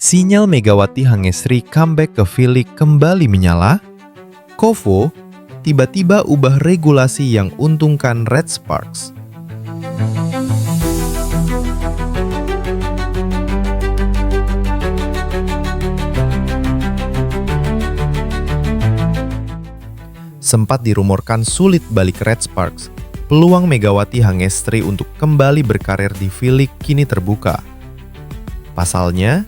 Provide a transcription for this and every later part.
Sinyal Megawati Hangestri comeback ke V-League kembali menyala. Kovo tiba-tiba ubah regulasi yang untungkan Red Sparks. Sempat dirumorkan sulit balik Red Sparks, peluang Megawati Hangestri untuk kembali berkarir di V-League kini terbuka. Pasalnya,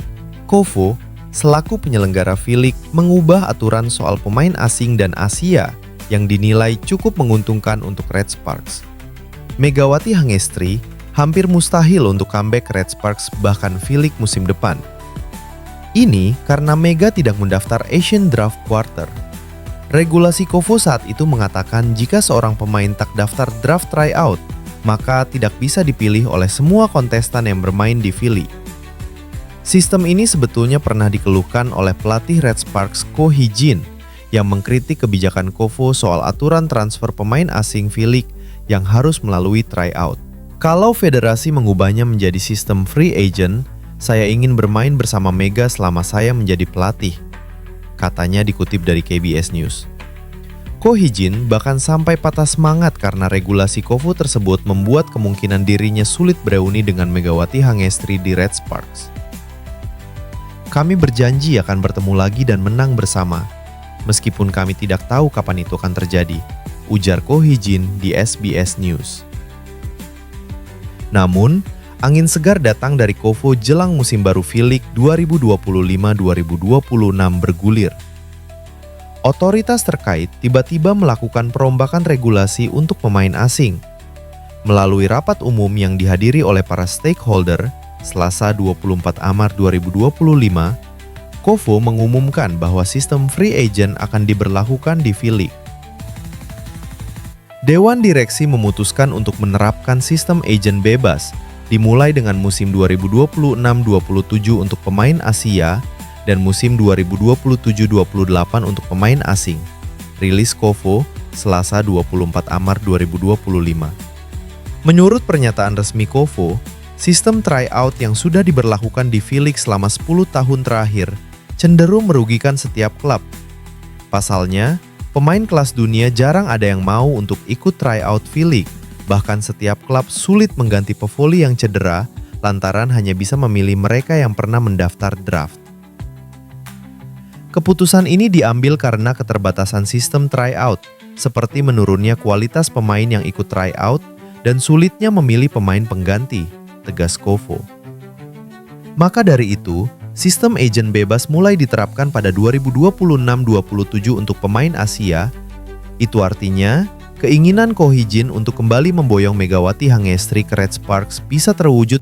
Kovo selaku penyelenggara V-League mengubah aturan soal pemain asing dan Asia yang dinilai cukup menguntungkan untuk Red Sparks. Megawati Hangestri hampir mustahil untuk comeback Red Sparks bahkan V-League musim depan. Ini karena Mega tidak mendaftar Asian Draft Quarter. Regulasi Kovo saat itu mengatakan jika seorang pemain tak daftar draft tryout, maka tidak bisa dipilih oleh semua kontestan yang bermain di V-League. Sistem ini sebetulnya pernah dikeluhkan oleh pelatih Red Sparks Ko Hee-jin yang mengkritik kebijakan Kovo soal aturan transfer pemain asing V-League yang harus melalui tryout. Kalau federasi mengubahnya menjadi sistem free agent, saya ingin bermain bersama Mega selama saya menjadi pelatih, katanya dikutip dari KBS News. Ko Hee-jin bahkan sampai patah semangat karena regulasi Kovo tersebut membuat kemungkinan dirinya sulit bereuni dengan Megawati Hangestri di Red Sparks. Kami berjanji akan bertemu lagi dan menang bersama, meskipun kami tidak tahu kapan itu akan terjadi, ujar Ko Hee-jin di SBS News. Namun, angin segar datang dari Kovo jelang musim baru V-League 2025-2026 bergulir. Otoritas terkait tiba-tiba melakukan perombakan regulasi untuk pemain asing. Melalui rapat umum yang dihadiri oleh para stakeholder, Selasa 24 Maret 2025, Kovo mengumumkan bahwa sistem free agent akan diberlakukan di V-League. Dewan Direksi memutuskan untuk menerapkan sistem agent bebas, dimulai dengan musim 2026-27 untuk pemain Asia dan musim 2027-28 untuk pemain asing. Rilis Kovo, Selasa 24 Maret 2025. Menurut pernyataan resmi Kovo, sistem tryout yang sudah diberlakukan di V-League selama 10 tahun terakhir cenderung merugikan setiap klub. Pasalnya, pemain kelas dunia jarang ada yang mau untuk ikut tryout V-League. Bahkan setiap klub sulit mengganti pevoli yang cedera lantaran hanya bisa memilih mereka yang pernah mendaftar draft. Keputusan ini diambil karena keterbatasan sistem tryout, seperti menurunnya kualitas pemain yang ikut tryout dan sulitnya memilih pemain pengganti, tegas Kovo. Maka dari itu, sistem agent bebas mulai diterapkan pada 2026-27 untuk pemain Asia. Itu artinya, keinginan Ko Hee-jin untuk kembali memboyong Megawati Hangestri ke Red Sparks bisa terwujud.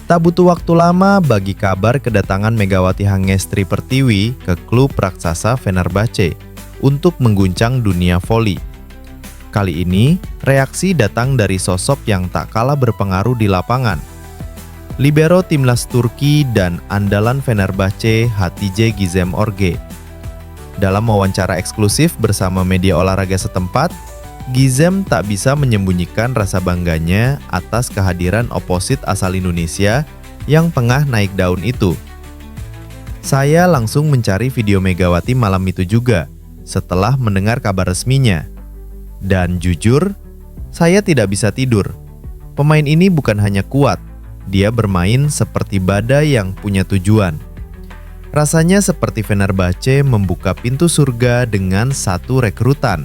Tak butuh waktu lama bagi kabar kedatangan Megawati Hangestri Pertiwi ke klub raksasa Fenerbahce untuk mengguncang dunia voli. Kali ini, reaksi datang dari sosok yang tak kalah berpengaruh di lapangan. Libero timnas Turki dan andalan Fenerbahce Hatice Gizem Orge. Dalam wawancara eksklusif bersama media olahraga setempat, Gizem tak bisa menyembunyikan rasa bangganya atas kehadiran oposit asal Indonesia yang tengah naik daun itu. Saya langsung mencari video Megawati malam itu juga, setelah mendengar kabar resminya. Dan jujur, saya tidak bisa tidur. Pemain ini bukan hanya kuat, dia bermain seperti badai yang punya tujuan. Rasanya seperti Fenerbahce membuka pintu surga dengan satu rekrutan.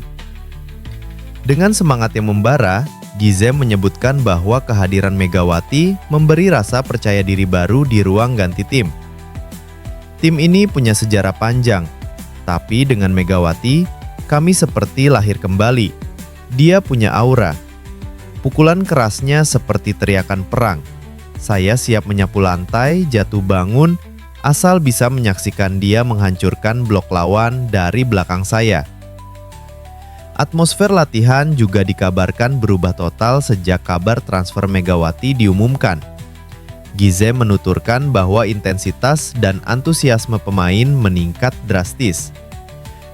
Dengan semangat yang membara, Gizem menyebutkan bahwa kehadiran Megawati memberi rasa percaya diri baru di ruang ganti tim. Tim ini punya sejarah panjang, tapi dengan Megawati, kami seperti lahir kembali. Dia punya aura. Pukulan kerasnya seperti teriakan perang. Saya siap menyapu lantai, jatuh bangun, asal bisa menyaksikan dia menghancurkan blok lawan dari belakang saya. Atmosfer latihan juga dikabarkan berubah total sejak kabar transfer Megawati diumumkan. Gizem menuturkan bahwa intensitas dan antusiasme pemain meningkat drastis.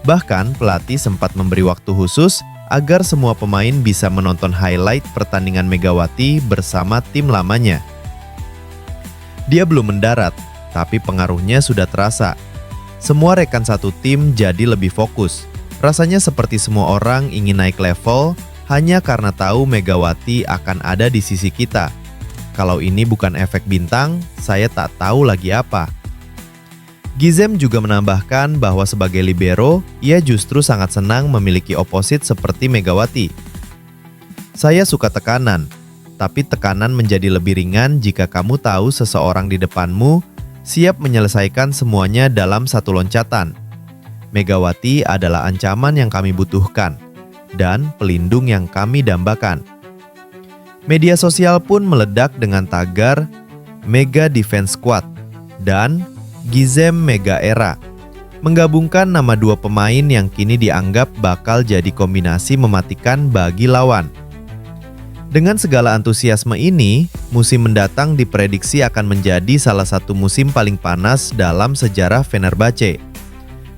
Bahkan pelatih sempat memberi waktu khusus agar semua pemain bisa menonton highlight pertandingan Megawati bersama tim lamanya. Dia belum mendarat, tapi pengaruhnya sudah terasa. Semua rekan satu tim jadi lebih fokus. Rasanya seperti semua orang ingin naik level hanya karena tahu Megawati akan ada di sisi kita. Kalau ini bukan efek bintang, saya tak tahu lagi apa. Gizem juga menambahkan bahwa sebagai libero, ia justru sangat senang memiliki oposit seperti Megawati. Saya suka tekanan, tapi tekanan menjadi lebih ringan jika kamu tahu seseorang di depanmu siap menyelesaikan semuanya dalam satu loncatan. Megawati adalah ancaman yang kami butuhkan dan pelindung yang kami dambakan. Media sosial pun meledak dengan tagar Mega Defense Squad dan Gizem Mega Era, menggabungkan nama dua pemain yang kini dianggap bakal jadi kombinasi mematikan bagi lawan. Dengan segala antusiasme ini, musim mendatang diprediksi akan menjadi salah satu musim paling panas dalam sejarah Fenerbahce.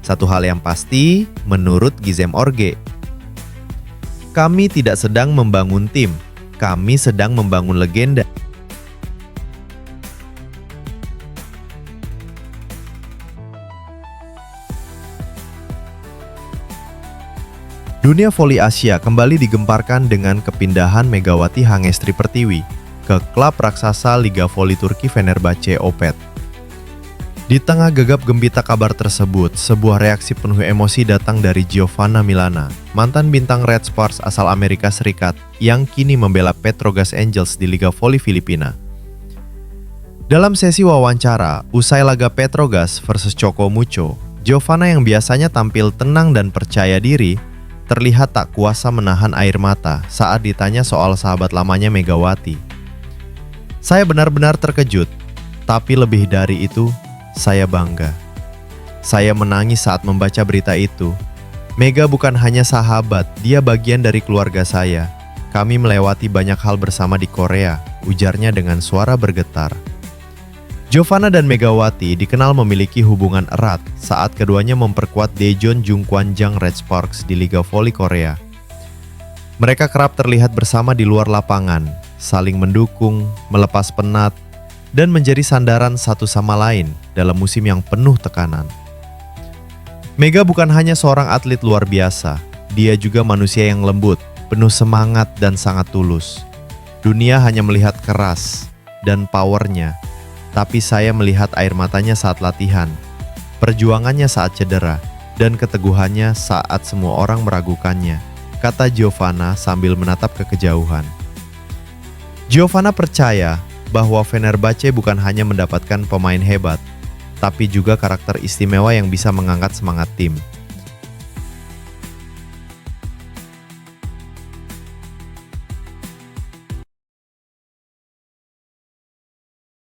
Satu hal yang pasti, menurut Gizem Orge, kami tidak sedang membangun tim, kami sedang membangun legenda. Dunia voli Asia kembali digemparkan dengan kepindahan Megawati Hangestri Pertiwi ke klub raksasa Liga Voli Turki Fenerbahce Opet. Di tengah gegap gempita kabar tersebut, sebuah reaksi penuh emosi datang dari Giovanna Milana, mantan bintang Red Spurs asal Amerika Serikat yang kini membela Petrogas Angels di Liga Voli Filipina. Dalam sesi wawancara, usai laga Petrogas versus Choco Mucho, Giovanna yang biasanya tampil tenang dan percaya diri, terlihat tak kuasa menahan air mata saat ditanya soal sahabat lamanya Megawati. Saya benar-benar terkejut, tapi lebih dari itu, saya bangga. Saya menangis saat membaca berita itu. Mega bukan hanya sahabat, dia bagian dari keluarga saya. Kami melewati banyak hal bersama di Korea, ujarnya dengan suara bergetar. Giovanna dan Megawati dikenal memiliki hubungan erat saat keduanya memperkuat Daejeon Jungkwanjang Red Sparks di Liga Voli Korea. Mereka kerap terlihat bersama di luar lapangan, saling mendukung, melepas penat, dan menjadi sandaran satu sama lain dalam musim yang penuh tekanan. Mega bukan hanya seorang atlet luar biasa, dia juga manusia yang lembut, penuh semangat dan sangat tulus. Dunia hanya melihat keras dan powernya, tapi saya melihat air matanya saat latihan, perjuangannya saat cedera, dan keteguhannya saat semua orang meragukannya, kata Giovanna sambil menatap ke kejauhan. Giovanna percaya bahwa Fenerbahce bukan hanya mendapatkan pemain hebat, tapi juga karakter istimewa yang bisa mengangkat semangat tim.